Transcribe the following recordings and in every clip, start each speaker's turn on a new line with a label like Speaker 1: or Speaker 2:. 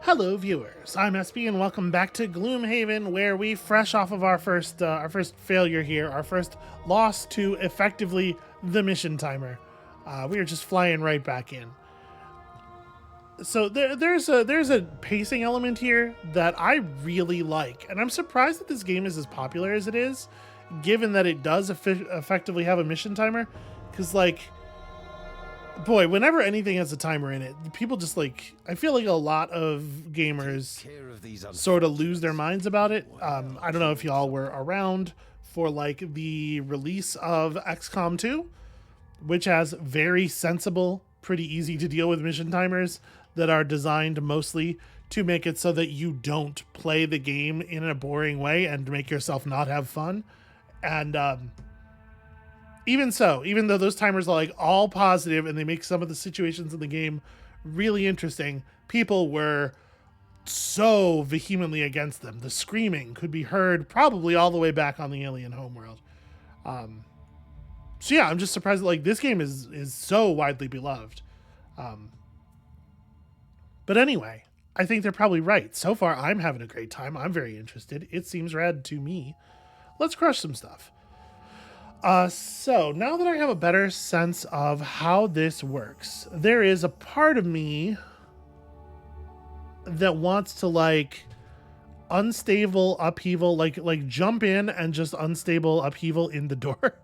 Speaker 1: Hello, viewers. I'm SB, and welcome back to Gloomhaven, where we, fresh off of our first failure here, our first loss to effectively the mission timer. We are just flying right back in. So there's a pacing element here that I really like, and I'm surprised that this game is as popular as it is, given that it does effectively have a mission timer. Because boy, whenever anything has a timer in it, people just I feel like a lot of gamers sort of lose their minds about it. I don't know if y'all were around for the release of XCOM 2, which has very sensible, pretty easy to deal with mission timers that are designed mostly to make it so that you don't play the game in a boring way and make yourself not have fun. And even though those timers are all positive and they make some of the situations in the game really interesting, people were so vehemently against them. The screaming could be heard probably all the way back on the alien homeworld. So yeah, I'm just surprised that this game is so widely beloved. But anyway, I think they're probably right. So far, I'm having a great time. I'm very interested. It seems rad to me. Let's crush some stuff. So now that I have a better sense of how this works, there is a part of me that wants to unstable upheaval, jump in and just unstable upheaval in the door.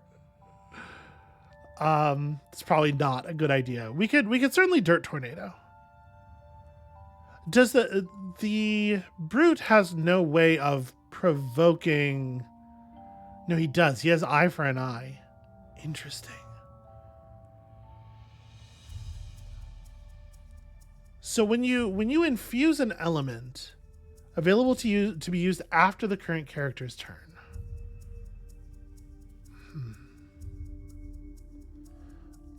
Speaker 1: It's probably not a good idea. We could certainly dirt tornado. Does the brute has no way of provoking? No, he does. He has eye for an eye. Interesting. So when you infuse an element available to you to be used after the current character's turn.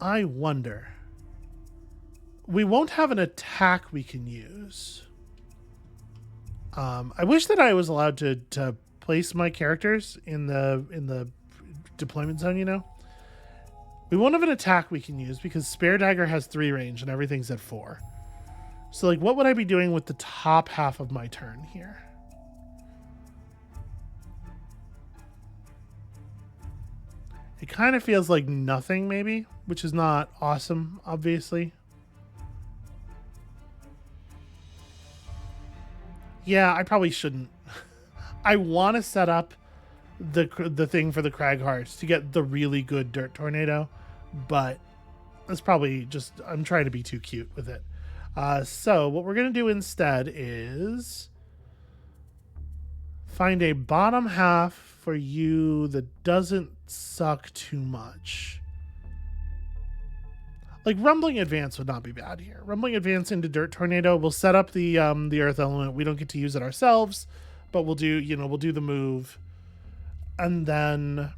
Speaker 1: I wonder. We won't have an attack we can use. I wish that I was allowed to place my characters in the deployment zone, We won't have an attack we can use because Spare Dagger has 3 range and everything's at 4. So what would I be doing with the top half of my turn here? It kind of feels like nothing maybe, which is not awesome, obviously. Yeah, I probably shouldn't. I want to set up the thing for the Crag Hearts to get the really good dirt tornado, but that's probably just, I'm trying to be too cute with it. So what we're going to do instead is find a bottom half for you that doesn't suck too much. Rumbling Advance would not be bad here. Rumbling Advance into Dirt Tornado. We'll set up the Earth Element. We don't get to use it ourselves, but we'll do the move. And then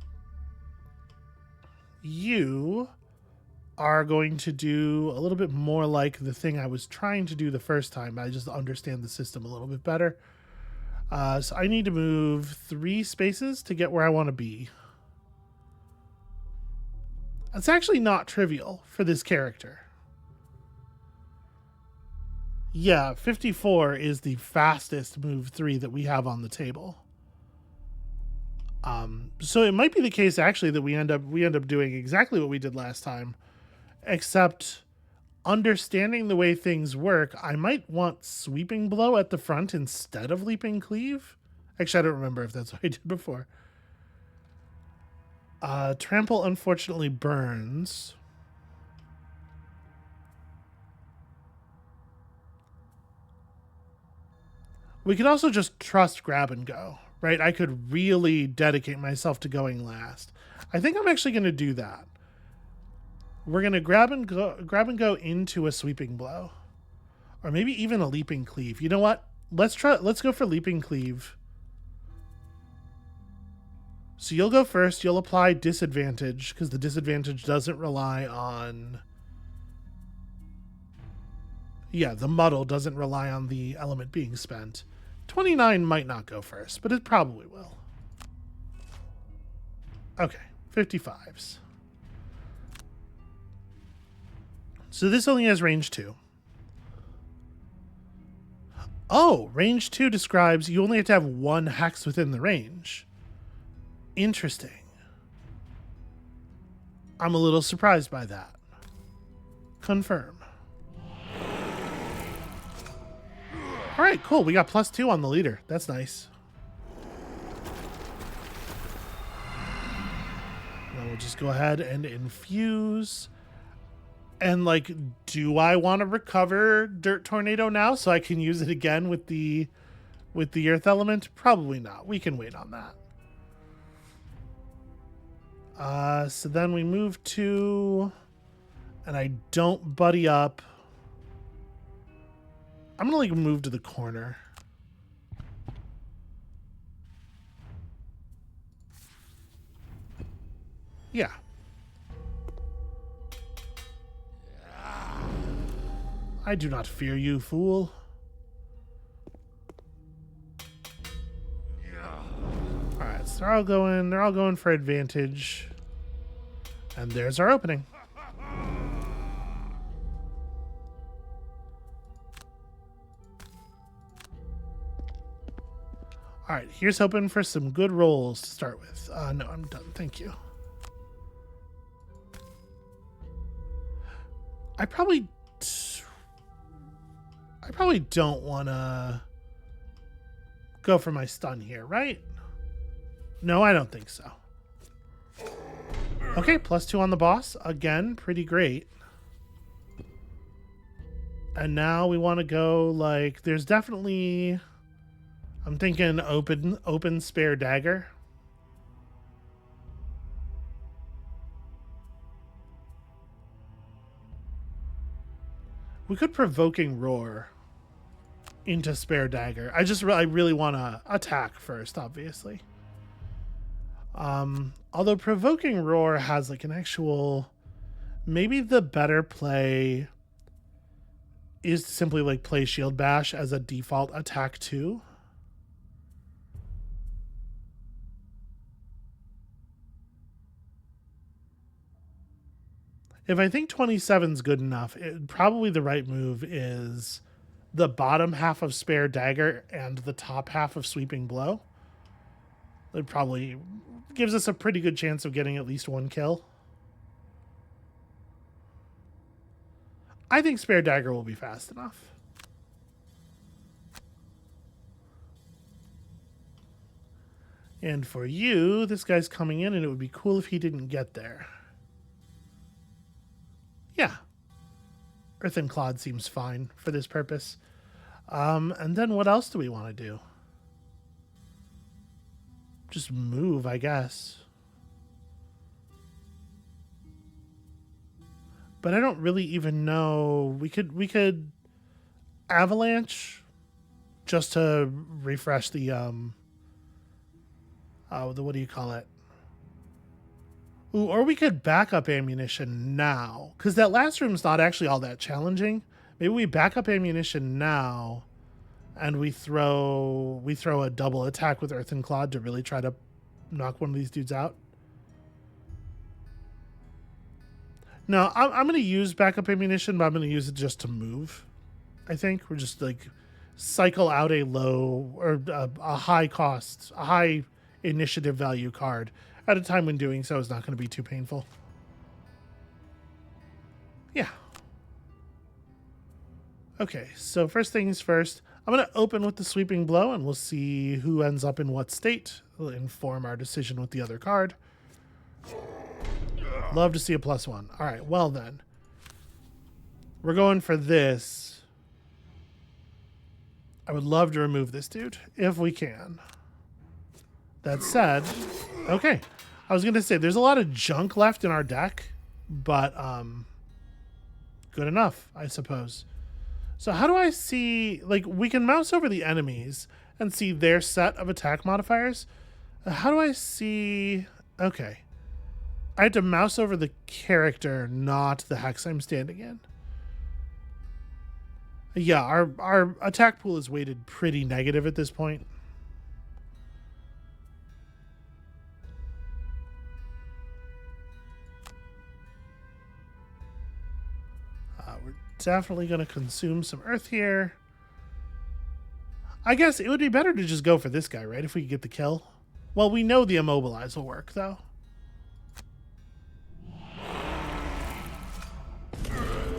Speaker 1: you are going to do a little bit more like the thing I was trying to do the first time. I just understand the system a little bit better. So I need to move 3 spaces to get where I want to be. It's actually not trivial for this character. Yeah, 54 is the fastest move 3 that we have on the table. So it might be the case actually that we end up doing exactly what we did last time, except understanding the way things work, I might want Sweeping Blow at the front instead of Leaping Cleave. Actually, I don't remember if that's what I did before. Trample unfortunately burns. We could also just trust Grab and Go, right? I could really dedicate myself to going last. I think I'm actually going to do that. We're going to grab and go into a Sweeping Blow, or maybe even a Leaping Cleave. You know what? Let's go for Leaping Cleave. So you'll go first. You'll apply disadvantage because the disadvantage doesn't rely on... Yeah, the muddle doesn't rely on the element being spent. 29 might not go first, but it probably will. Okay, 55s. So this only has range 2. Oh, range 2 describes you only have to have one hex within the range. Interesting. I'm a little surprised by that. Confirm. All right, cool. We got +2 on the leader. That's nice. Now we'll just go ahead and infuse. And like, do I want to recover Dirt Tornado now so I can use it again with the Earth Element? Probably not. We can wait on that. So then we move to, and I don't buddy up. I'm gonna like move to the corner. Yeah. I do not fear you, fool. Alright, so they're all going for advantage. And there's our opening. Alright, here's hoping for some good rolls to start with. No, I'm done. Thank you. I probably don't want to go for my stun here, right? No, I don't think so. Okay, +2 on the boss. Again, pretty great. And now we want to go, like, there's definitely, I'm thinking open spare dagger. We could provoking roar into spare dagger. I really want to attack first, obviously. Although provoking roar has like an actual, maybe the better play is to simply like play shield bash as a default attack too. If I think 27's good enough, probably the right move is the bottom half of spare dagger and the top half of sweeping blow. It probably gives us a pretty good chance of getting at least one kill. I think spare dagger will be fast enough. And for you, this guy's coming in, and it would be cool if he didn't get there. Yeah. Earthen Clod seems fine for this purpose. And then what else do we want to do? Just move, I guess. But I don't really even know. We could avalanche just to refresh the what do you call it? Ooh, or we could back up ammunition now, because that last room's not actually all that challenging. Maybe we back up ammunition now, and we throw a double attack with Earthen Clod to really try to knock one of these dudes out. No, I'm going to use backup ammunition, but I'm going to use it just to move. I think we're just like cycle out a low or a high cost, a high initiative value card at a time when doing so is not going to be too painful. Yeah. Okay, so first things first, I'm going to open with the sweeping blow, and we'll see who ends up in what state. It'll inform our decision with the other card. Love to see a +1. All right, well then. We're going for this. I would love to remove this dude, if we can. That said, okay. I was going to say, there's a lot of junk left in our deck, but good enough, I suppose. So how do I see, like, we can mouse over the enemies and see their set of attack modifiers. How do I see, okay. I had to mouse over the character, not the hex I'm standing in. Yeah, our attack pool is weighted pretty negative at this point. We're definitely going to consume some earth here. I guess it would be better to just go for this guy, right? If we could get the kill. Well, we know the immobilize will work, though.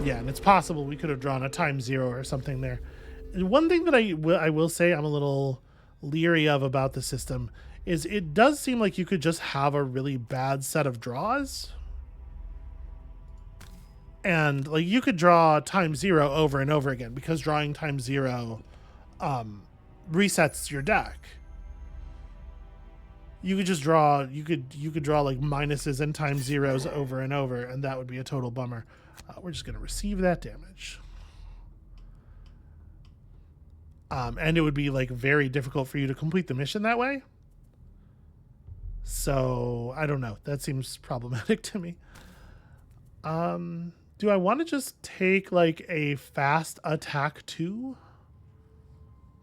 Speaker 1: Yeah, and it's possible we could have drawn a ×0 or something there. And one thing that I will say I'm a little leery of about the system is it does seem like you could just have a really bad set of draws. And like you could draw ×0 over and over again because drawing ×0 resets your deck. You could just draw you could draw like minuses and ×0s over and over, and that would be a total bummer. We're just gonna receive that damage. And it would be like very difficult for you to complete the mission that way. So I don't know. That seems problematic to me. Do I want to just take like a fast attack 2?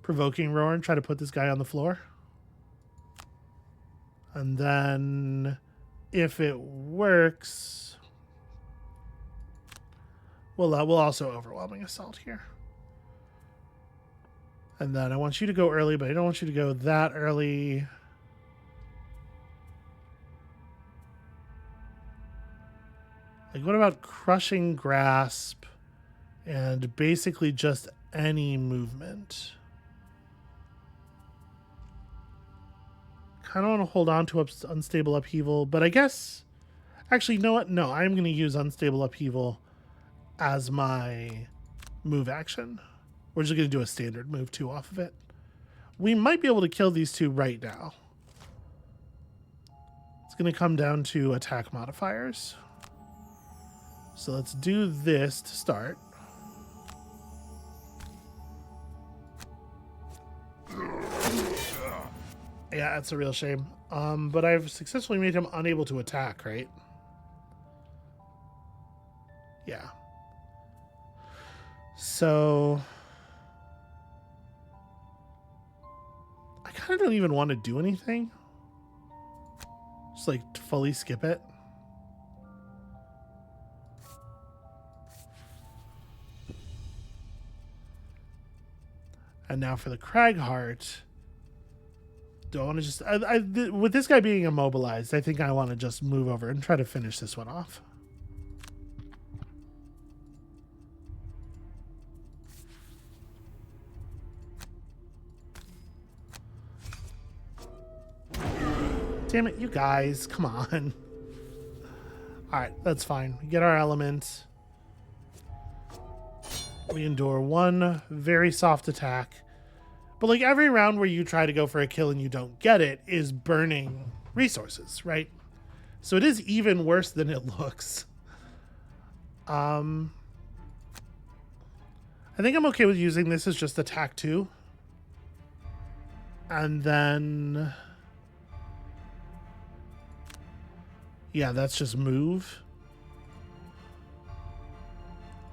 Speaker 1: Provoking roar and try to put this guy on the floor? And then if it works, we'll also overwhelming assault here. And then I want you to go early, but I don't want you to go that early. Like, what about crushing grasp and basically just any movement? Kind of want to hold on to unstable upheaval, but I guess actually, you know what? No, I'm going to use unstable upheaval as my move action. We're just going to do a standard move 2 off of it. We might be able to kill these two right now. It's going to come down to attack modifiers. So let's do this to start. Yeah, that's a real shame. But I've successfully made him unable to attack, right? Yeah. So I kind of don't even want to do anything. Just like fully skip it. And now for the Cragheart. Do I want to just... with this guy being immobilized, I think I want to just move over and try to finish this one off. Damn it, you guys. Come on. Alright, that's fine. We get our element. We endure one very soft attack. But like every round where you try to go for a kill and you don't get it is burning resources, right? So it is even worse than it looks. I think I'm okay with using this as just attack 2. And then... yeah, that's just move.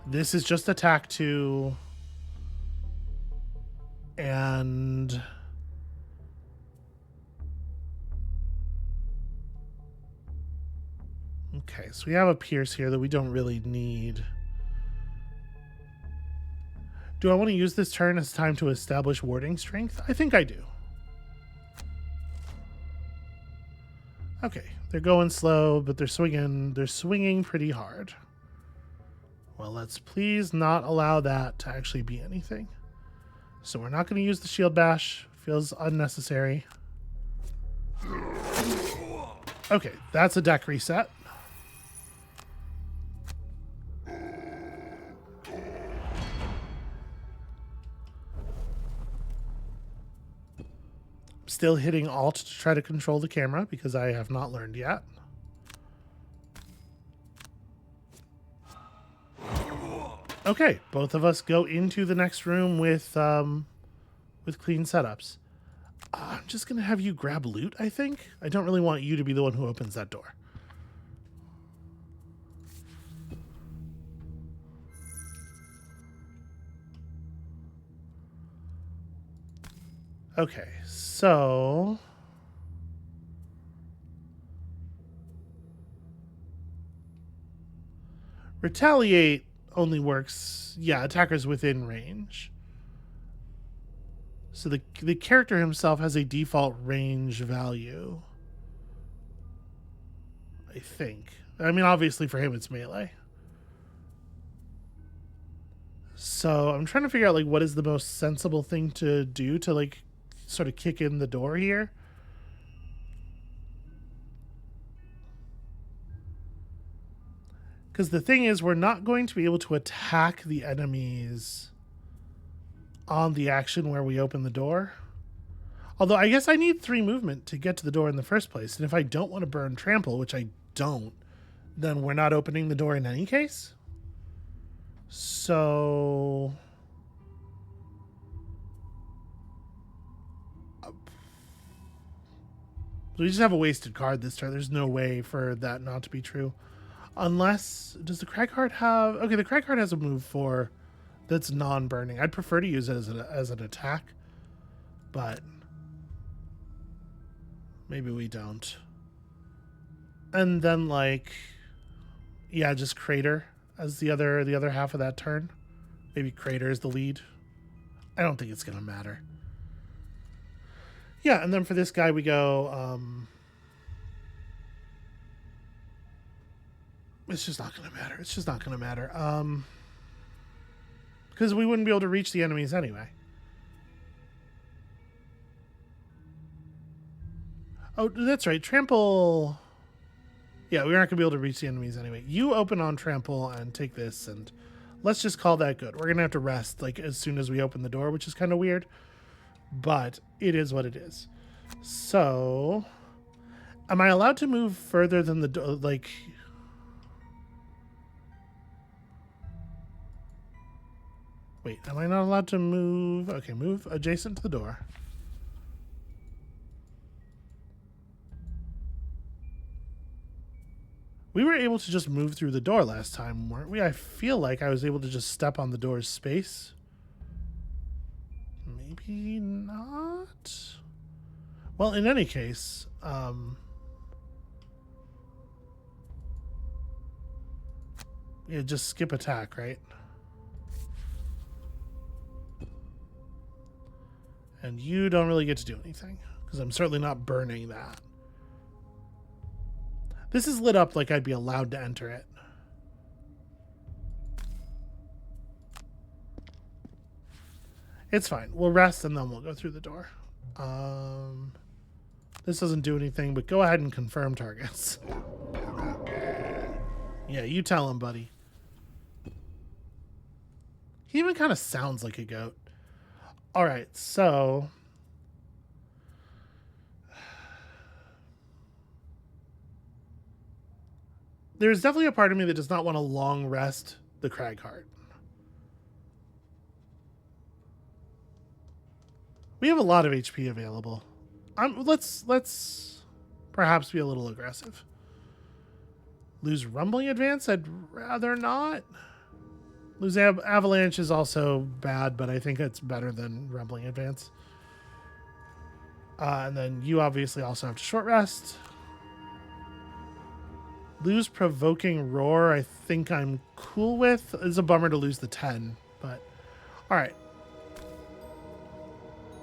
Speaker 1: This is just attack 2. And... okay, so we have a pierce here that we don't really need. Do I want to use this turn as time to establish warding strength? I think I do. Okay, they're going slow, but they're swinging pretty hard. Well, let's please not allow that to actually be anything. So we're not going to use the shield bash. Feels unnecessary. Okay, that's a deck reset. Still hitting Alt to try to control the camera because I have not learned yet. Okay, both of us go into the next room with clean setups. I'm just gonna have you grab loot, I think. I don't really want you to be the one who opens that door. Okay, so... retaliate only works, yeah, attackers within range. So the character himself has a default range value. I think. I mean, obviously for him it's melee. So I'm trying to figure out like what is the most sensible thing to do to like sort of kick in the door here. Because the thing is, we're not going to be able to attack the enemies on the action where we open the door. Although I guess I need 3 movement to get to the door in the first place. And if I don't want to burn trample, which I don't, then we're not opening the door in any case. So we just have a wasted card this turn. There's no way for that not to be true. Unless, does the Crag card have... Okay, the Crag card has a move for that's non-burning. I'd prefer to use it as an attack, but maybe we don't. And then, like, yeah, just Crater as the other half of that turn. Maybe Crater is the lead. I don't think it's going to matter. Yeah, and then for this guy we go... it's just not going to matter. It's just not going to matter. Because we wouldn't be able to reach the enemies anyway. Oh, that's right. Trample... Yeah, we're not going to be able to reach the enemies anyway. You open on Trample and take this, and let's just call that good. We're going to have to rest like as soon as we open the door, which is kind of weird. But it is what it is. So... Am I allowed to move further than the door? Like... Wait, am I not allowed to move? Okay, move adjacent to the door. We were able to just move through the door last time, weren't we? I feel like I was able to just step on the door's space. Maybe not? Well, in any case, yeah, just skip attack, right? And you don't really get to do anything, because I'm certainly not burning that. This is lit up like I'd be allowed to enter it. It's fine. We'll rest and then we'll go through the door. This doesn't do anything, but go ahead and confirm targets. Yeah, you tell him, buddy. He even kind of sounds like a goat. All right, so there's definitely a part of me that does not want to long rest the Crag Heart. We have a lot of HP available. Let's perhaps be a little aggressive. Lose Rumbling Advance? I'd rather not. Lose Avalanche is also bad, but I think it's better than Rumbling Advance. And then you obviously also have to short rest. Lose Provoking Roar, I think I'm cool with. It's a bummer to lose the 10, but all right.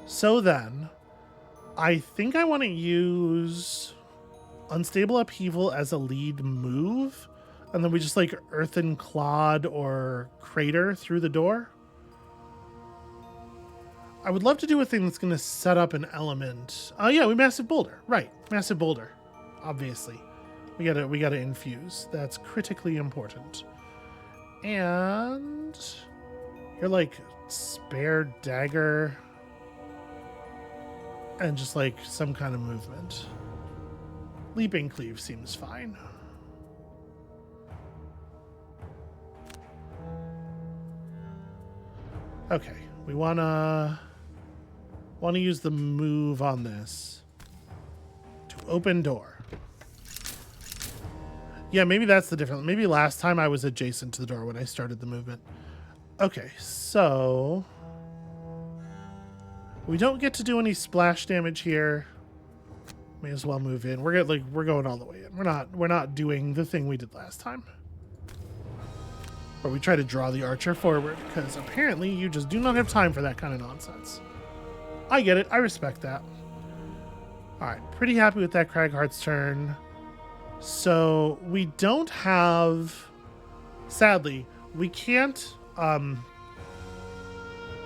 Speaker 1: So then, I think I want to use Unstable Upheaval as a lead move. And then we just like Earthen Clod or Crater through the door. I would love to do a thing that's going to set up an element. Oh yeah, we Massive Boulder. Right. Massive Boulder. Obviously. We gotta infuse. That's critically important. And you're like Spare Dagger and just like some kind of movement. Leaping Cleave seems fine. Okay, we wanna use the move on this to open door. Yeah, maybe that's the difference. Maybe last time I was adjacent to the door when I started the movement. Okay, so we don't get to do any splash damage here. May as well move in. We're going all the way in. We're not doing the thing we did last time. Or we try to draw the archer forward, because apparently you just do not have time for that kind of nonsense. I get it. I respect that. All right. Pretty happy with that Craghart's turn. So we don't have... Sadly, we can't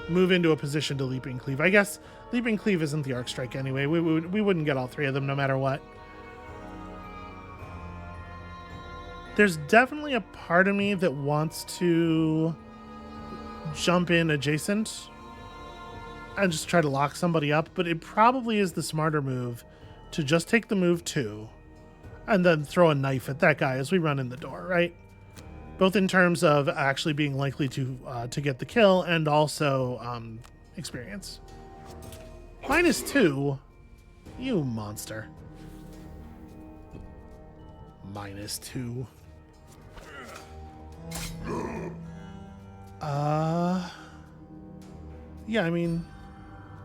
Speaker 1: move into a position to Leaping Cleave. I guess Leaping Cleave isn't the Arc Strike anyway. We wouldn't get all three of them no matter what. There's definitely a part of me that wants to jump in adjacent and just try to lock somebody up, but it probably is the smarter move to just take the move 2 and then throw a knife at that guy as we run in the door, right? Both in terms of actually being likely to get the kill and also experience. -2? You monster. -2. Yeah, I mean,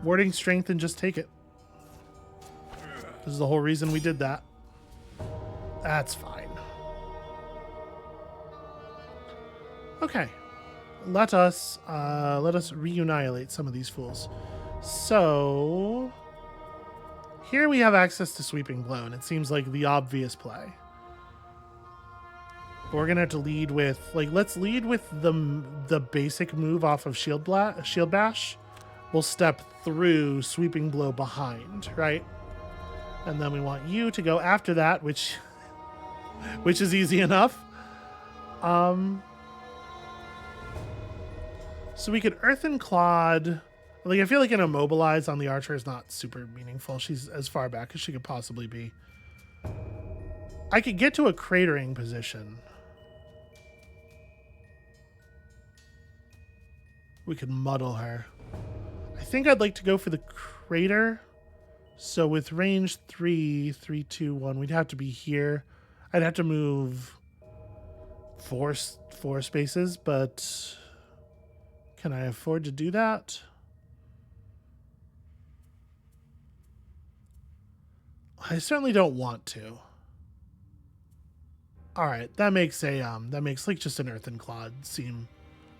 Speaker 1: warding strength and just take it. This is the whole reason we did that. That's fine. Okay. Let us reannihilate some of these fools. So here we have access to Sweeping Blow, and it seems like the obvious play. But we're gonna have to lead with, like, let's lead with the basic move off of Shield Bash. We'll step through Sweeping Blow behind, right? And then we want you to go after that, which is easy enough. So we could Earthen Clod. Like, I feel like an Immobilize on the Archer is not super meaningful. She's as far back as she could possibly be. I could get to a cratering position. We could muddle her. I think I'd like to go for the crater. So with range 3, 3, 2, 1, we'd have to be here. I'd have to move four spaces, but can I afford to do that? I certainly don't want to. All right, that makes like just an Earthen Clod seem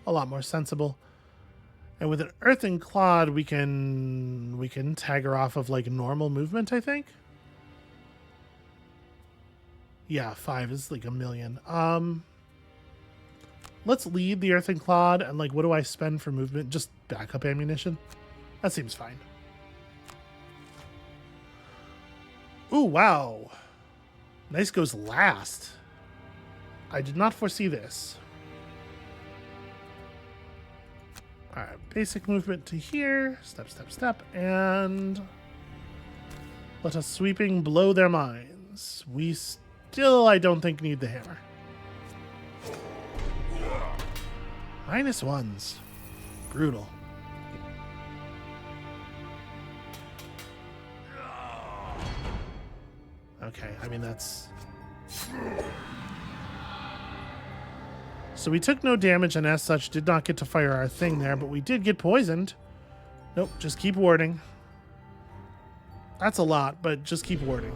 Speaker 1: a lot more sensible. And with an Earthen Clod, we can tag her off of like normal movement, I think. Yeah, 5 is like a million. Let's lead the Earthen Clod, and like, what do I spend for movement? Just backup ammunition. That seems fine. Ooh, wow. Nice goes last. I did not foresee this. All right, basic movement to here. Step, step, step. And let us Sweeping Blow their minds. We still, I don't think, need the hammer. -1s. Brutal. Okay, I mean, that's... So we took no damage and as such did not get to fire our thing there, but we did get poisoned. Nope, just keep warding. That's a lot, but just keep warding.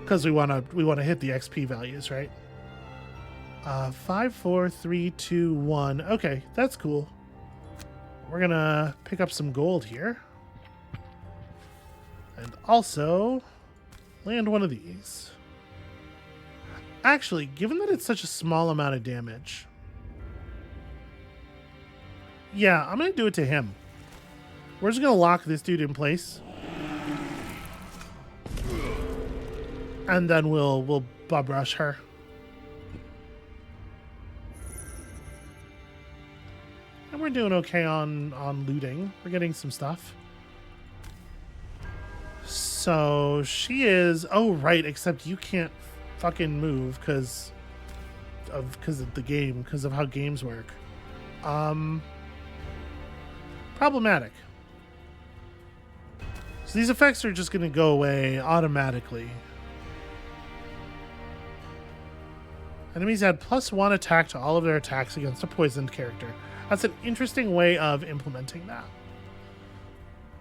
Speaker 1: Because we wanna hit the XP values, right? 5, 4, 3, 2, 1. Okay, that's cool. We're gonna pick up some gold here. And also land one of these. Actually, given that it's such a small amount of damage, yeah, I'm gonna do it to him. We're just gonna lock this dude in place. And then we'll bub rush her. And we're doing okay on looting. We're getting some stuff. So she is... Oh, right, except you can't fucking move because of the game, because of how games work. Problematic. So these effects are just going to go away automatically. Enemies add +1 attack to all of their attacks against a poisoned character. That's an interesting way of implementing that.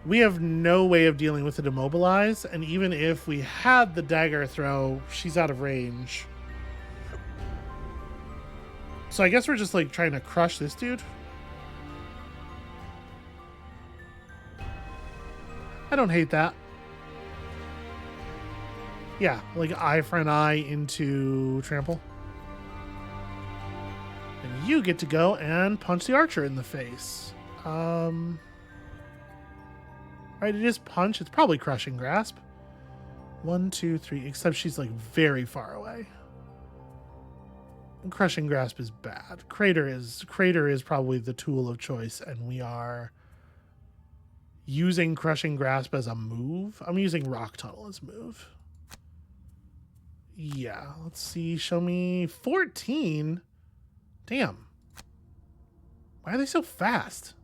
Speaker 1: We have no way of dealing with it Immobilize, and even if we had the dagger throw, she's out of range. So I guess we're just like trying to crush this dude. I don't hate that. Yeah, like eye for an eye into trample. And you get to go and punch the archer in the face. Right, it is punch. It's probably crushing grasp. 1, 2, 3, except she's like very far away. And crushing grasp is bad. Crater is probably the tool of choice, and we are using crushing grasp as a move. I'm using rock tunnel as move. Yeah, let's see. Show me 14. Damn. Why are they so fast?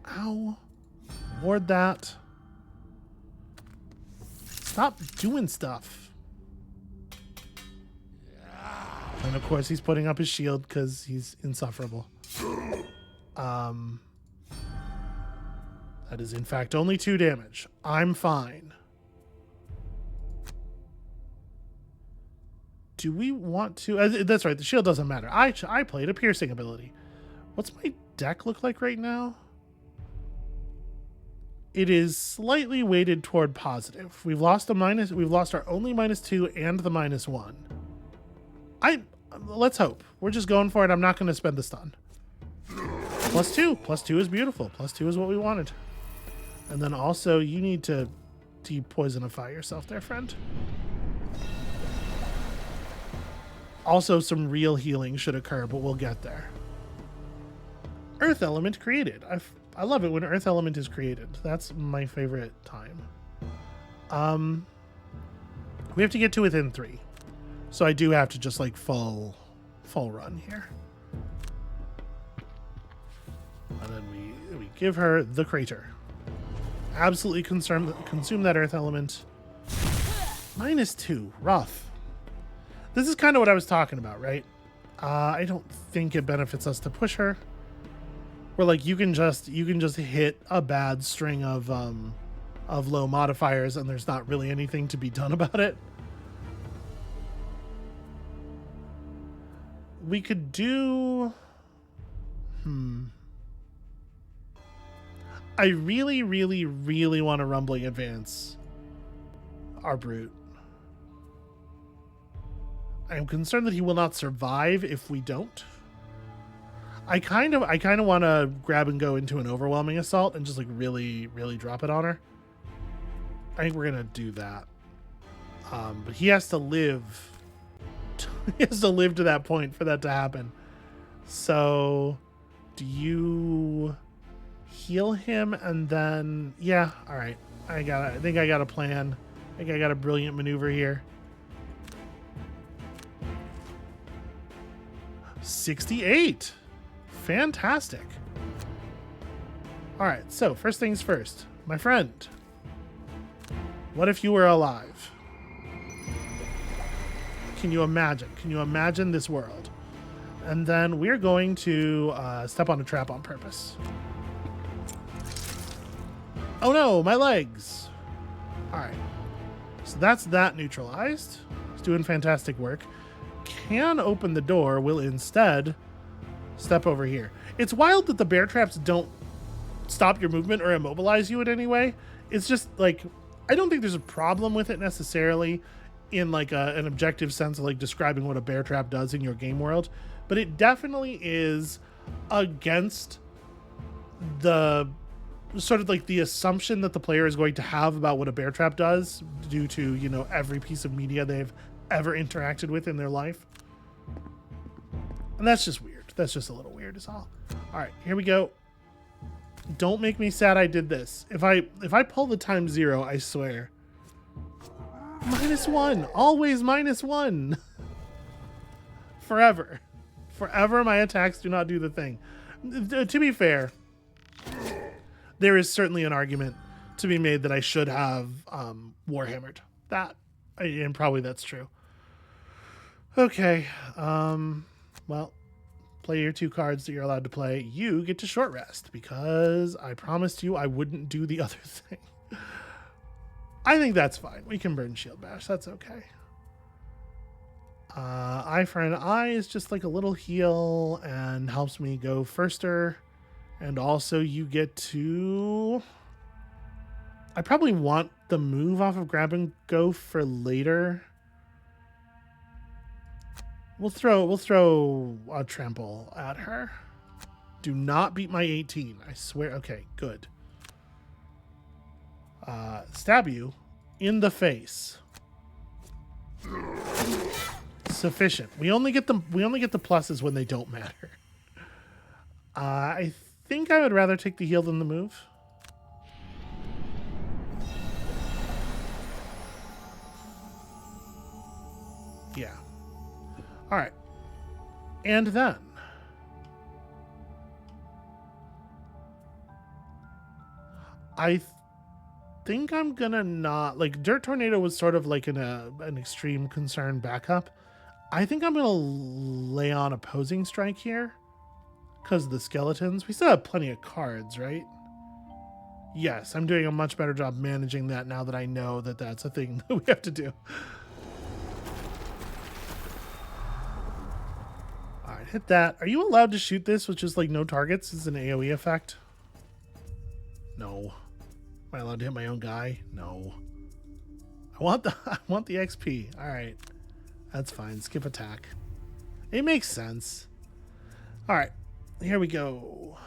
Speaker 1: Ow. Ward that. Stop doing stuff. And of course he's putting up his shield because he's insufferable. That is in fact only 2 damage. I'm fine. Do we want to... that's right, the shield doesn't matter. I played a piercing ability. What's my deck look like right now? It is slightly weighted toward positive. We've lost our only -2 and the -1. Let's hope. We're just going for it. I'm not going to spend the stun. +2. +2 is beautiful. +2 is what we wanted. And then also you need to depoisonify yourself there, friend. Also, some real healing should occur, but we'll get there. Earth element created. I love it when Earth element is created. That's my favorite time. We have to get to within 3. So I do have to just like full run here. And then we give her the crater. Absolutely consume that Earth element. -2. Rough. This is kind of what I was talking about, right? I don't think it benefits us to push her. Where like you can just hit a bad string of low modifiers and there's not really anything to be done about it. We could do... I really, really, really want to rumbling advance our brute. I'm concerned that he will not survive if we don't. I kind of want to grab and go into an overwhelming assault and just like really, really drop it on her. I think we're gonna do that. But he has to live. He has to live to that point for that to happen. So, do you heal him and then? Yeah. All right. I think I got a plan. I think I got a brilliant maneuver here. 68. Fantastic. All right, so first things first, my friend. What if you were alive? Can you imagine? Can you imagine this world? And then we're going to step on a trap on purpose. Oh no, my legs. All right, so that's that neutralized. It's doing fantastic work. Can open the door, will instead step over here. It's wild that the bear traps don't stop your movement or immobilize you in any way. It's just like, I don't think there's a problem with it necessarily in like an objective sense of like describing what a bear trap does in your game world, but it definitely is against the sort of like the assumption that the player is going to have about what a bear trap does due to, you know, every piece of media they've ever interacted with in their life. And that's just weird. That's just a little weird is all. All right, here we go. Don't make me sad I did this. If I pull the ×0, I swear. -1, always -1. Forever. Forever my attacks do not do the thing. To be fair, there is certainly an argument to be made that I should have Warhammered. That, and probably that's true. Okay, well, play your 2 cards that you're allowed to play. You get to short rest because I promised you I wouldn't do the other thing. I think that's fine. We can burn Shield Bash. That's okay. Eye for an Eye is just like a little heal and helps me go firster. And also you get to I probably want the move off of grab and go for later. We'll throw a trample at her. Do not beat my 18. I swear. Okay, good. Stab you in the face. Sufficient. We only get the pluses when they don't matter. I think I would rather take the heal than the move. Yeah. All right. And then I think I'm gonna not, like, Dirt Tornado was sort of like an extreme concern backup. I think I'm gonna lay on Opposing Strike here because of the skeletons. We still have plenty of cards, right? Yes, I'm doing a much better job managing that now that I know that that's a thing that we have to do. All right, hit that. Are you allowed to shoot this with just like no targets? Is an AoE effect? No. Am I allowed to hit my own guy? No. I want the XP. All right. That's fine. Skip attack. It makes sense. All right. Here we go.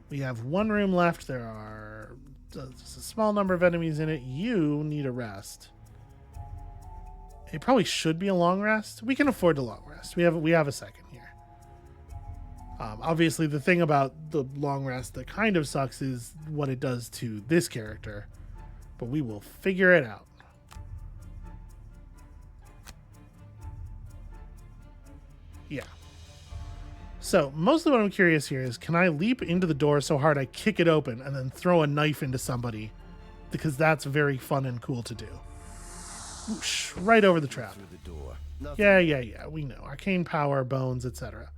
Speaker 1: We have one room left. There are just a small number of enemies in it. You need a rest. It probably should be a long rest. We can afford a long rest. We have a second here. Obviously, the thing about the long rest that kind of sucks is what it does to this character. But we will figure it out. Yeah. So, mostly what I'm curious here is, can I leap into the door so hard I kick it open and then throw a knife into somebody? Because that's very fun and cool to do. Whoosh, right over the trap. Yeah. We know. Arcane power, bones, etc.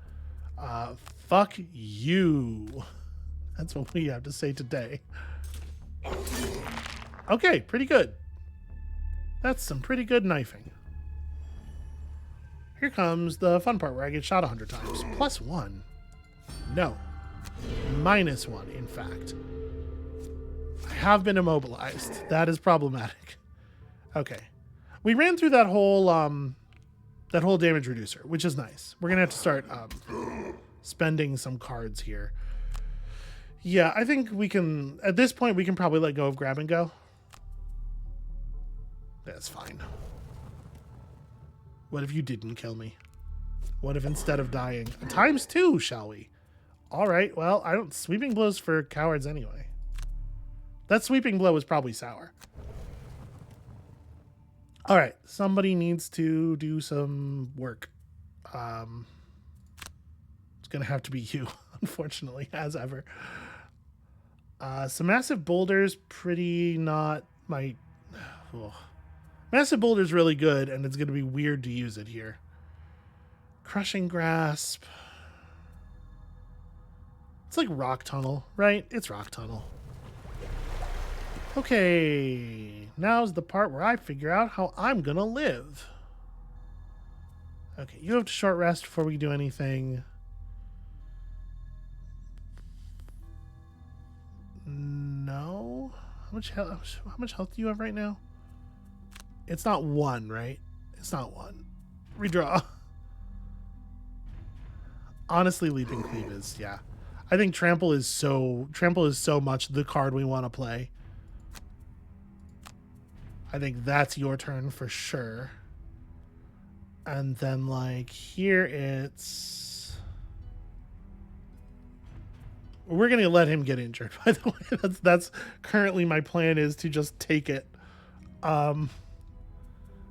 Speaker 1: Fuck you. That's what we have to say today. Okay, pretty good. That's some pretty good knifing. Here comes the fun part where I get shot 100 times. +1. No. -1, in fact. I have been immobilized. That is problematic. Okay. We ran through that whole damage reducer, which is nice. We're going to have to start spending some cards here. Yeah, I think we can, at this point, we can probably let go of grab and go. That's fine. What if you didn't kill me? What if instead of dying? ×2, shall we? All right, well, I don't, sweeping blows for cowards anyway. That sweeping blow was probably sour. All right, somebody needs to do some work. It's gonna have to be you, unfortunately, as ever. Some massive boulders, pretty not my... Oh. Massive boulder's really good, and it's gonna be weird to use it here. Crushing grasp. It's like rock tunnel, right? It's rock tunnel. Okay, now's the part where I figure out how I'm gonna live. Okay, you have to short rest before we do anything. No? How much health do you have right now? It's not 1, right? It's not 1. Redraw. Honestly, Leaping Cleave is, yeah. I think Trample is so much the card we want to play. I think that's your turn for sure. And then, like, here it's... We're going to let him get injured, by the way. That's currently my plan, is to just take it.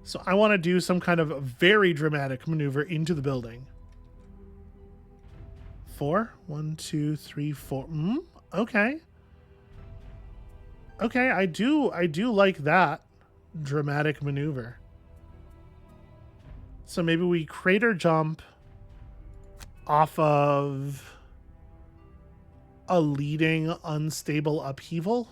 Speaker 1: So I want to do some kind of very dramatic maneuver into the building. 4? 1, 2, 3, 4. Okay. Okay, I do like that dramatic maneuver. So maybe we crater jump off of a leading unstable upheaval.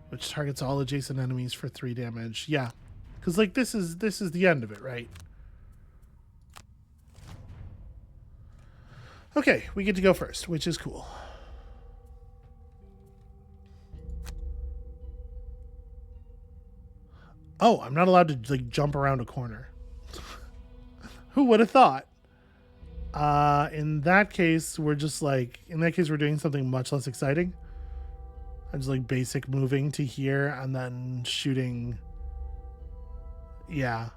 Speaker 1: Which targets all adjacent enemies for 3 damage. Yeah. Because, like, this is the end of it, right? Okay, we get to go first, which is cool. Oh, I'm not allowed to like jump around a corner. Who would have thought? In that case, we're doing something much less exciting. I'm just like basic moving to here and then shooting. Yeah.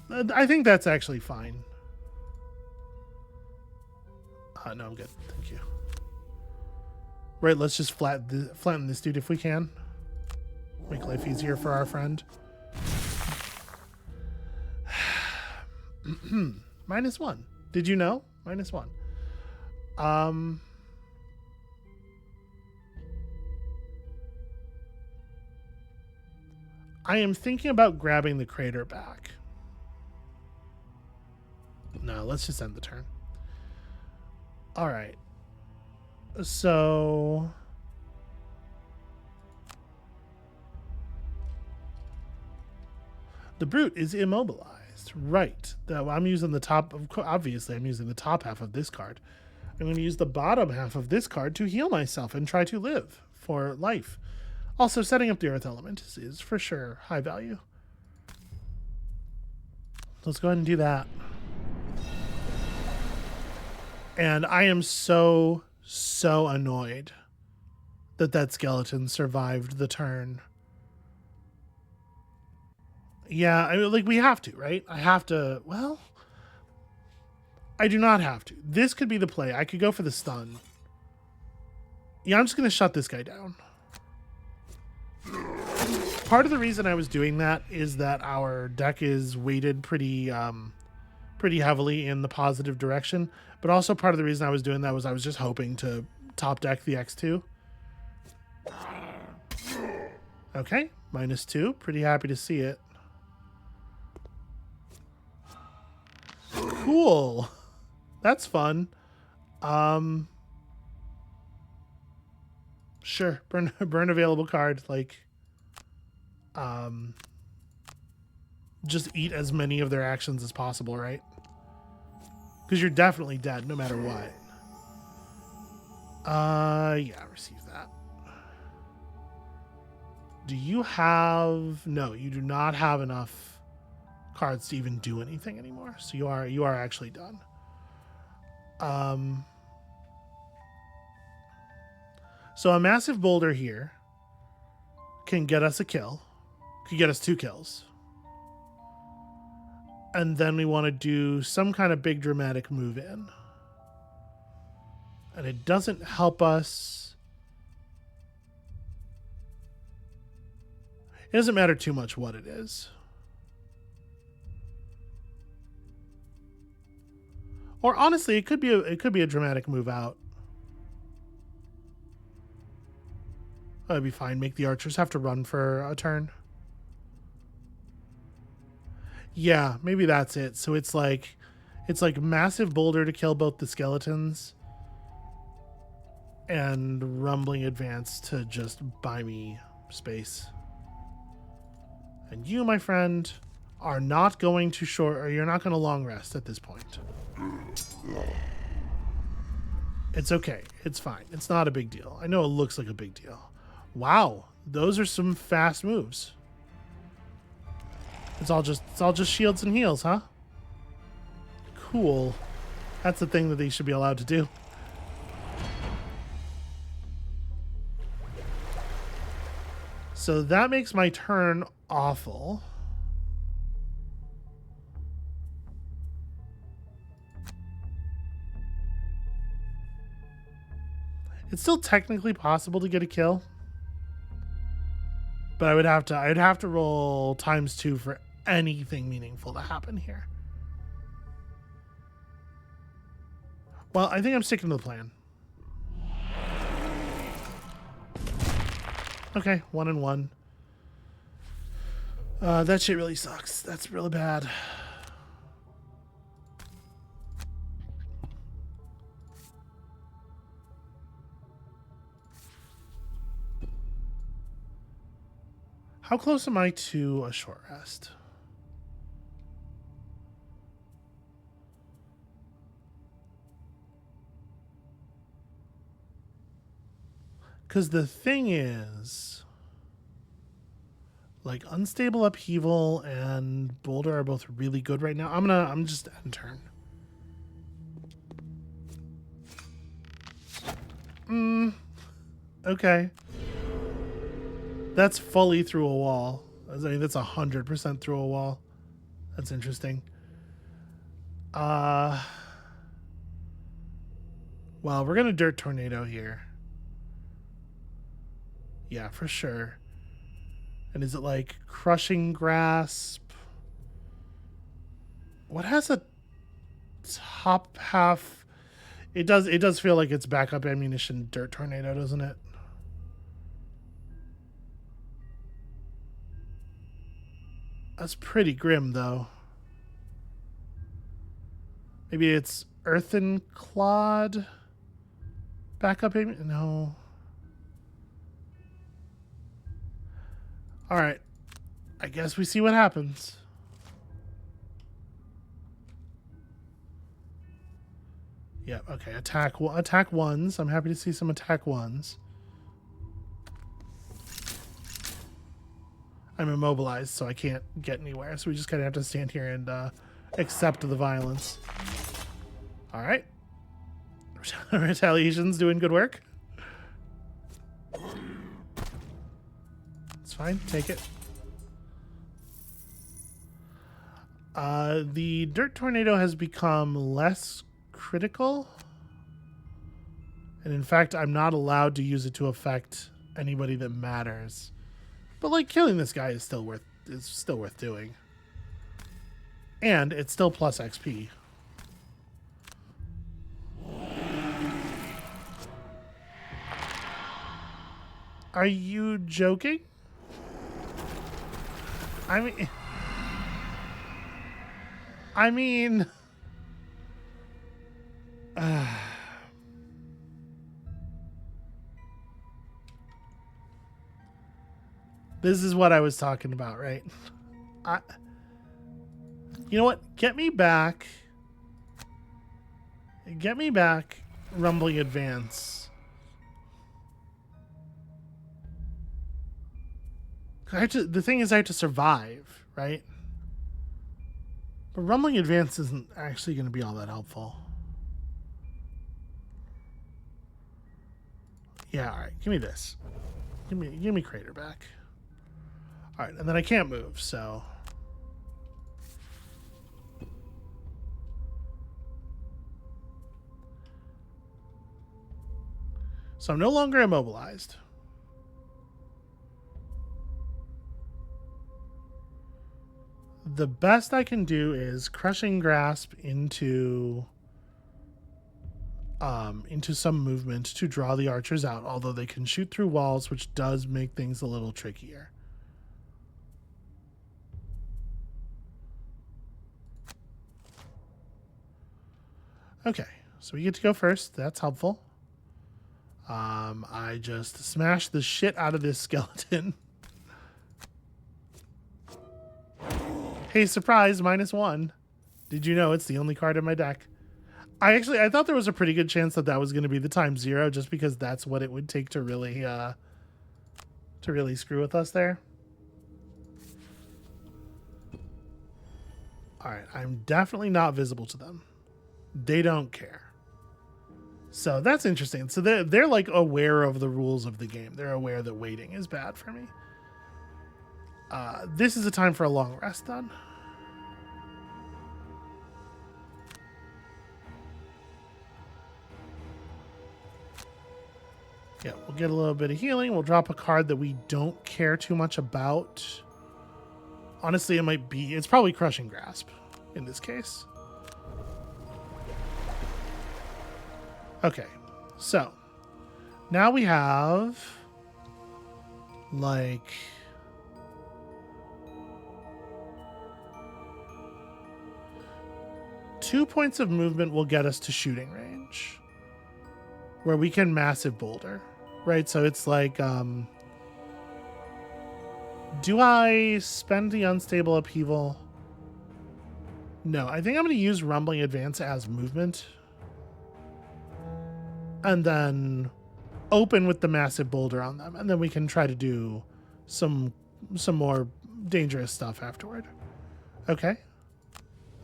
Speaker 1: I think that's actually fine. No, I'm good. Thank you. Right, let's just flatten this dude if we can. Make life easier for our friend. -1. Did you know? -1. I am thinking about grabbing the crater back. No, let's just end the turn. All right. So the brute is immobilized. Right. I'm using the top. Obviously, I'm using the top half of this card. I'm going to use the bottom half of this card to heal myself and try to live for life. Also, setting up the earth element is for sure high value. Let's go ahead and do that. And I am so annoyed that skeleton survived the turn. Yeah, I mean, like, we have to, right? I have to. Well, I do not have to. This could be the play. I could go for the stun. Yeah, I'm just going to shut this guy down. Part of the reason I was doing that is that our deck is weighted pretty heavily in the positive direction. But also part of the reason I was doing that was I was just hoping to top deck the X2. Okay, -2. Pretty happy to see it. Cool. That's fun. Sure. Burn available card. Like, just eat as many of their actions as possible, right? Because you're definitely dead no matter what. Yeah, receive that. Do you have... No, you do not have enough cards to even do anything anymore. So you are actually done. So a massive boulder here can get us a kill. Could get us 2 kills. And then we want to do some kind of big dramatic move in. And it doesn't help us. It doesn't matter too much what it is. Or honestly, it could be a dramatic move out. That'd be fine. Make the archers have to run for a turn. Yeah, maybe that's it. So it's like massive boulder to kill both the skeletons and rumbling advance to just buy me space. And you, my friend, are not going to you're not going to long rest at this point. It's okay. It's fine. It's not a big deal. I know it looks like a big deal. Wow, those are some fast moves. It's all just shields and heals, huh? Cool. That's the thing that they should be allowed to do. So that makes my turn awful. It's still technically possible to get a kill. But I'd have to roll ×2 for anything meaningful to happen here. Well, I think I'm sticking to the plan. Okay, 1 and 1. That shit really sucks. That's really bad. How close am I to a short rest? Because the thing is, like, unstable upheaval and boulder are both really good right now. I'm just end turn. Okay. That's fully through a wall. I mean, that's 100% through a wall. That's interesting. Well, we're gonna dirt tornado here. Yeah, for sure. And is it like crushing grasp? What has a top half? It does feel like it's backup ammunition dirt tornado, doesn't it? That's pretty grim though. Maybe it's earthen clod backup ammunition? No. All right. I guess we see what happens. Yeah, okay. Attack ones. I'm happy to see some attack ones. I'm immobilized, so I can't get anywhere. So we just kind of have to stand here and accept the violence. All right. Retaliation's doing good work. It's fine. Take it. The dirt tornado has become less critical. And in fact, I'm not allowed to use it to affect anybody that matters. But like killing this guy is still worth doing. And it's still plus XP. Are you joking? I mean this is what I was talking about, right? You know what? Get me back. Rumbling advance. The thing is, I have to survive, right? But rumbling advance isn't actually going to be all that helpful. Yeah, all right. Give me this. Give me crater back. All right, and then I can't move, so. So I'm no longer immobilized. The best I can do is crushing grasp into some movement to draw the archers out, although they can shoot through walls, which does make things a little trickier. Okay, so we get to go first. That's helpful. I just smashed the shit out of this skeleton. Hey, surprise, -1. Did you know it's the only card in my deck? I thought there was a pretty good chance that was going to be the ×0, just because that's what it would take to really screw with us there. All right, I'm definitely not visible to them. They don't care. So that's interesting. So they're like aware of the rules of the game. They're aware that waiting is bad for me. This is a time for a long rest then. Yeah, we'll get a little bit of healing. We'll drop a card that we don't care too much about. Honestly, it's probably Crushing Grasp in this case. Okay, so now we have like two points of movement will get us to shooting range, where we can massive boulder, right? So it's like, do I spend the unstable upheaval? No, I think I'm going to use rumbling advance as movement. And then open with the massive boulder on them, and then we can try to do some more dangerous stuff afterward. Okay.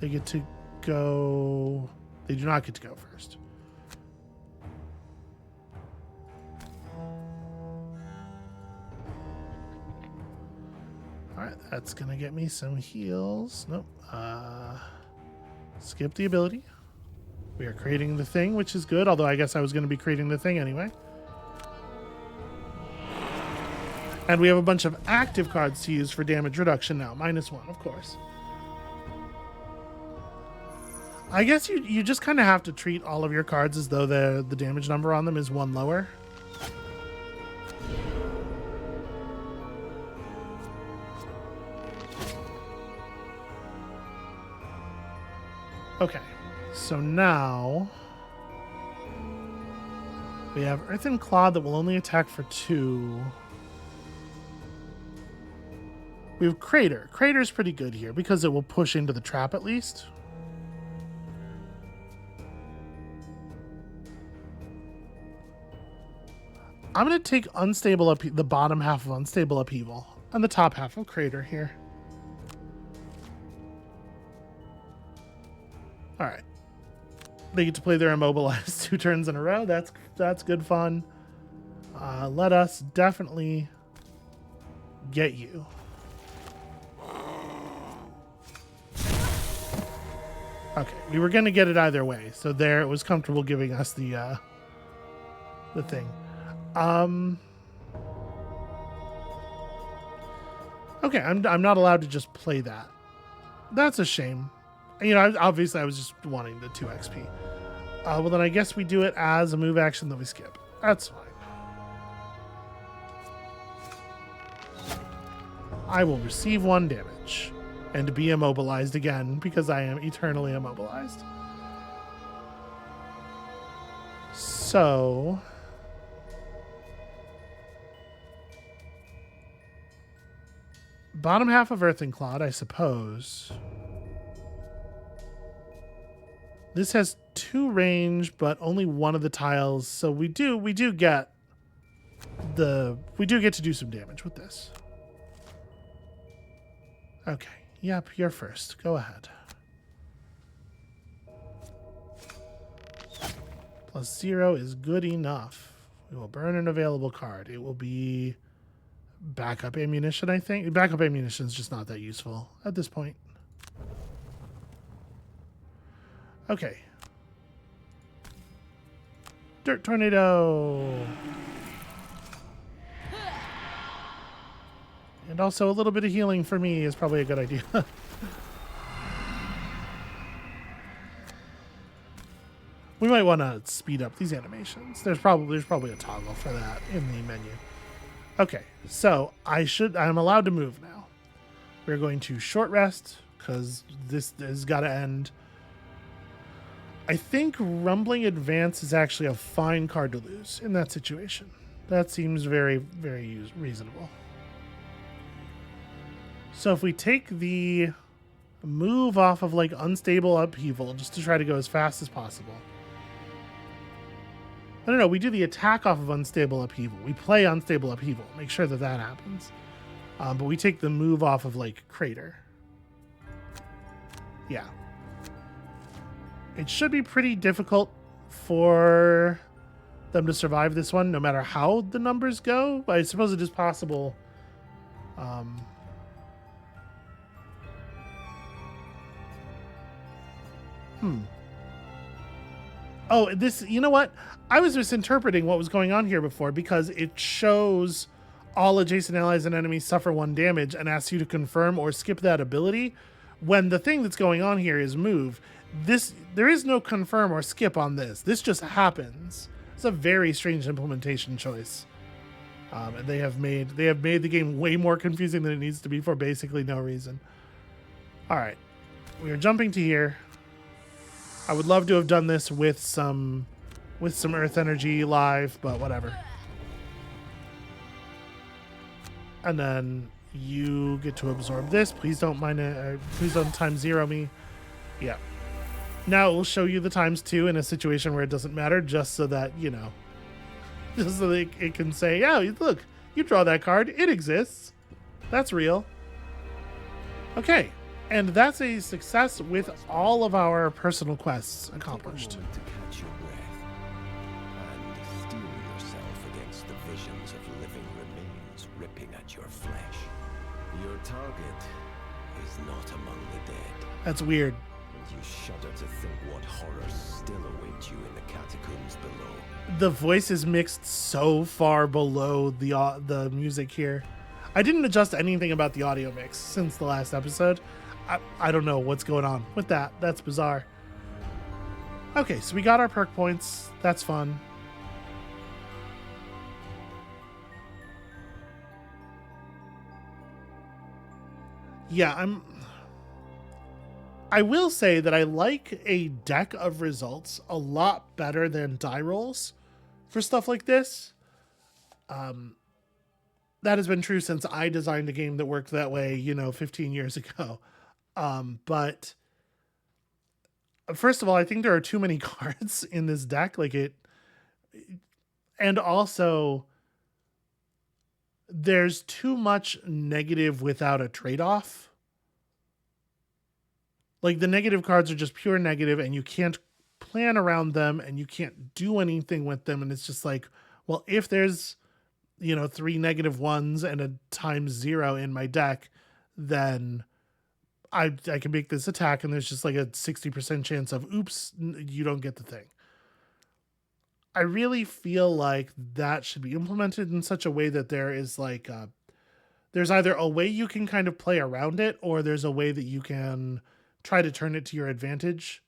Speaker 1: They get to go... They do not get to go first. Alright, that's gonna get me some heals. Nope. Skip the ability. We are creating the thing, which is good, although I guess I was gonna be creating the thing anyway. And we have a bunch of active cards to use for damage reduction now. -1, of course. I guess you just kind of have to treat all of your cards as though the damage number on them is 1 lower. Okay, so now we have Earthen Claw that will only attack for 2. We have Crater. Crater's pretty good here because it will push into the trap at least. I'm going to take Unstable the bottom half of Unstable Upheaval and the top half of Crater here. All right. They get to play their Immobilized 2 turns in a row. That's good fun. Let us definitely get you. Okay, we were going to get it either way. So there, it was comfortable giving us the thing. Okay, I'm not allowed to just play that. That's a shame. You know, obviously I was just wanting the 2 XP. Well, then I guess we do it as a move action that we skip. That's fine. I will receive 1 damage and be immobilized again because I am eternally immobilized. So... bottom half of Earthen Clod, I suppose. This has 2 range, but only 1 of the tiles, so we do get to do some damage with this. Okay. Yep, you're first. Go ahead. +0 is good enough. We will burn an available card. It will be backup ammunition, I think. Backup ammunition is just not that useful at this point. Okay. Dirt Tornado. And also a little bit of healing for me is probably a good idea. We might want to speed up these animations. There's probably a toggle for that in the menu. Okay, so I'm allowed to move now. We're going to short rest because this has got to end. I think Rumbling Advance is actually a fine card to lose in that situation. That seems very, very reasonable. So if we take the move off of like Unstable Upheaval just to try to go as fast as possible. I don't know, we do the attack off of Unstable Upheaval. We play Unstable Upheaval, make sure that happens. But we take the move off of like Crater. Yeah. It should be pretty difficult for them to survive this one, no matter how the numbers go. But I suppose it is possible. Oh, you know what? I was misinterpreting what was going on here before because it shows all adjacent allies and enemies suffer 1 damage and asks you to confirm or skip that ability. When the thing that's going on here is move. There is no confirm or skip on this. This just happens. It's a very strange implementation choice. And they have made the game way more confusing than it needs to be for basically no reason. All right. We are jumping to here. I would love to have done this with some Earth Energy live, but whatever. And then you get to absorb this. Please don't mind it. Please don't times 0 me. Yeah. Now it will show you the times 2 in a situation where it doesn't matter, just so that, you know, just so that it can say, "Yeah, look, you draw that card. It exists. That's real." Okay, and that's a success with all of our personal quests accomplished.
Speaker 2: Take a moment to catch your breath and steel yourself against the visions of living remains ripping at your flesh. Your target is not among the dead.
Speaker 1: That's weird.
Speaker 2: And you shudder to think what horrors still await you in the catacombs below.
Speaker 1: The voice is mixed so far below the music here. I didn't adjust anything about the audio mix since the last episode. I don't know what's going on with that. That's bizarre. Okay, so we got our perk points. That's fun. Yeah, I will say that I like a deck of results a lot better than die rolls for stuff like this. That has been true since I designed a game that worked that way, 15 years ago. But first of all, I think there are too many cards in this deck. And also there's too much negative without a trade-off. Like, the negative cards are just pure negative and you can't plan around them and you can't do anything with them. And it's just like, well, if there's, 3 -1s and a ×0 in my deck, then I can make this attack and there's just like a 60% chance of, oops, you don't get the thing. I really feel like that should be implemented in such a way that there is there's either a way you can kind of play around it, or there's a way that you can try to turn it to your advantage.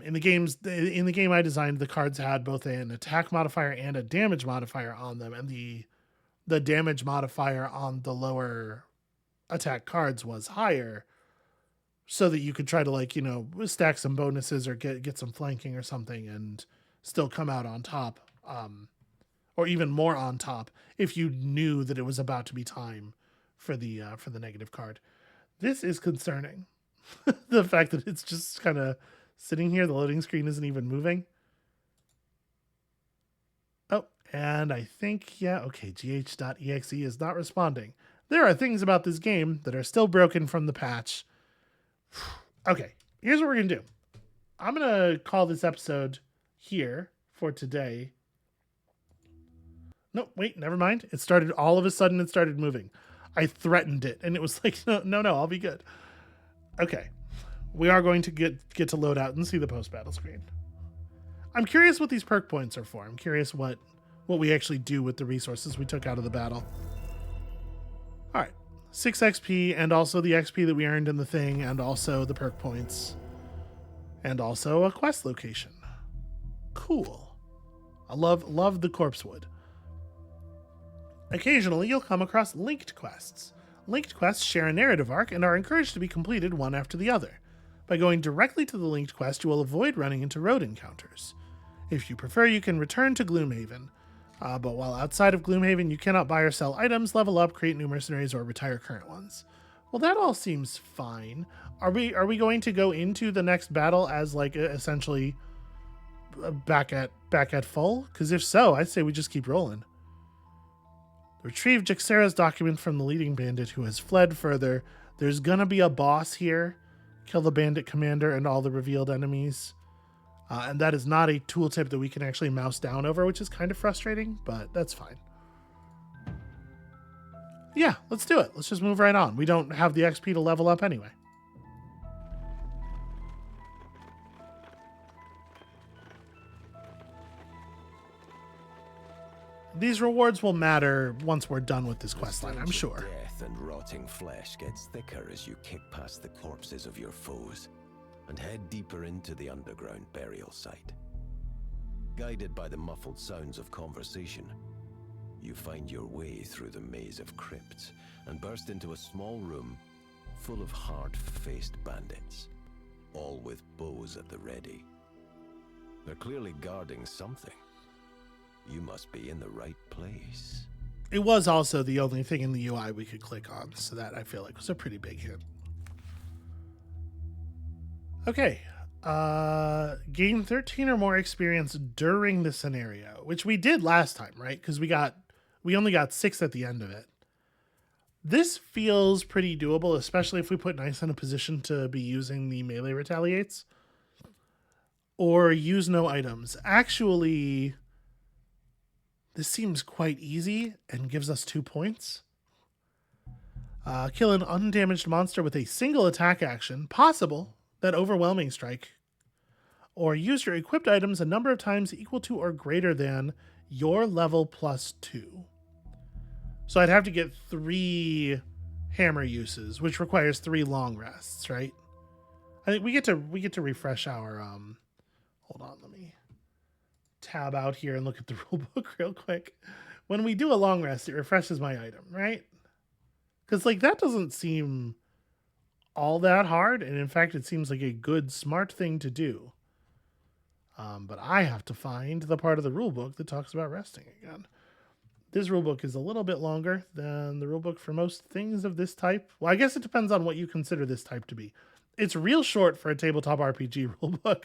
Speaker 1: In the game I designed, the cards had both an attack modifier and a damage modifier on them, and the damage modifier on the lower attack cards was higher, so that you could try to stack some bonuses or get some flanking or something and still come out on top, or even more on top if you knew that it was about to be time for the negative card. This is concerning. The fact that it's just kind of sitting here, the loading screen isn't even moving. Oh, and I think, gh.exe is not responding. There are things about this game that are still broken from the patch. Okay, here's what we're going to do. I'm going to call this episode here for today. No, wait, never mind. It started, all of a sudden it started moving. I threatened it, and it was like, no, I'll be good. Okay, we are going to get to load out and see the post-battle screen. I'm curious what these perk points are for. I'm curious what we actually do with the resources we took out of the battle. All right, 6 XP, and also the XP that we earned in the thing, and also the perk points, and also a quest location. Cool. I love the corpse wood. Occasionally, you'll come across linked quests. Linked quests share a narrative arc and are encouraged to be completed one after the other. By going directly to the linked quest, you will avoid running into road encounters. If you prefer, you can return to Gloomhaven. But while outside of Gloomhaven, you cannot buy or sell items, level up, create new mercenaries, or retire current ones. Well, that all seems fine. Are we going to go into the next battle as essentially back at full? Because if so, I say we just keep rolling. Retrieve Jixera's document from the leading bandit who has fled further. There's gonna be a boss here. Kill the bandit commander and all the revealed enemies. And that is not a tooltip that we can actually mouse down over, which is kind of frustrating, but that's fine. Yeah, let's do it. Let's just move right on. We don't have the XP to level up anyway. These rewards will matter once we're done with this questline, I'm sure.
Speaker 2: Death and rotting flesh gets thicker as you kick past the corpses of your foes and head deeper into the underground burial site. Guided by the muffled sounds of conversation, you find your way through the maze of crypts and burst into a small room full of hard-faced bandits, all with bows at the ready. They're clearly guarding something. You must be in the right place.
Speaker 1: It was also the only thing in the UI we could click on, so that I feel like was a pretty big hint. Okay, Gain 13 or more experience during the scenario, which we did last time, right? Because we only got 6 at the end of it. This feels pretty doable, especially if we put Nice in a position to be using the melee retaliates. Or use no items. Actually, this seems quite easy and gives us 2 points. Kill an undamaged monster with a single attack action, possible, that overwhelming strike. Or use your equipped items a number of times equal to or greater than your level plus 2. So I'd have to get 3 hammer uses, which requires 3 long rests, right? I think we get to refresh our hold on, let me tab out here and look at the rulebook real quick. When we do a long rest, it refreshes my item, right? Because like that doesn't seem all that hard, and in fact it seems like a good, smart thing to do. But I have to find the part of the rulebook that talks about resting again. This rulebook is a little bit longer than the rulebook for most things of this type. Well, I guess it depends on what you consider this type to be. It's real short for a tabletop RPG rulebook.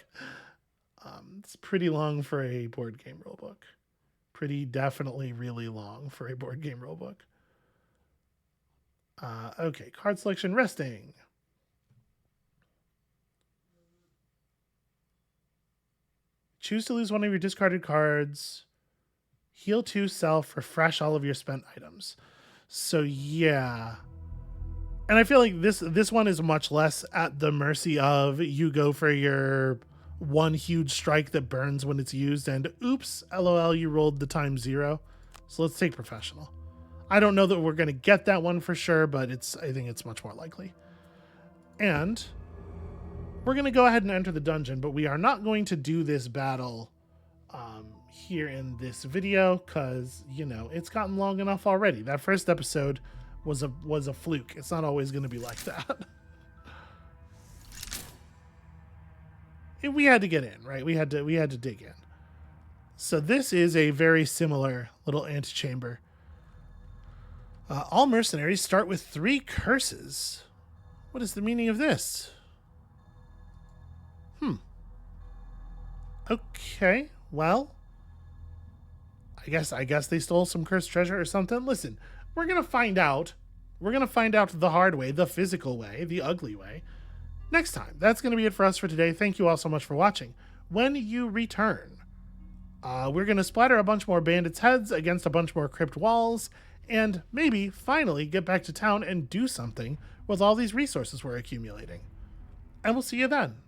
Speaker 1: It's pretty long for a board game rulebook. Pretty definitely really long for a board game rulebook. Okay, card selection, resting. Choose to lose one of your discarded cards. Heal 2 self, refresh all of your spent items. So yeah. And I feel like this one is much less at the mercy of you go for your one huge strike that burns when it's used and oops, LOL, you rolled the time 0. So let's take professional. I don't know that we're going to get that one for sure, but I think it's much more likely. And we're going to go ahead and enter the dungeon, but we are not going to do this battle here in this video because, you know, it's gotten long enough already. That first episode was a fluke. It's not always going to be like that. We had to get in, right? We had to dig in. So this is a very similar little antechamber. All mercenaries start with 3 curses. What is the meaning of this? Okay, well, I guess they stole some cursed treasure or something. Listen, we're gonna find out. We're gonna find out the hard way, the physical way, the ugly way, next time. That's gonna be it for us for today. Thank you all so much for watching. When you return, we're gonna splatter a bunch more bandits' heads against a bunch more crypt walls, and maybe finally get back to town and do something with all these resources we're accumulating. And we'll see you then.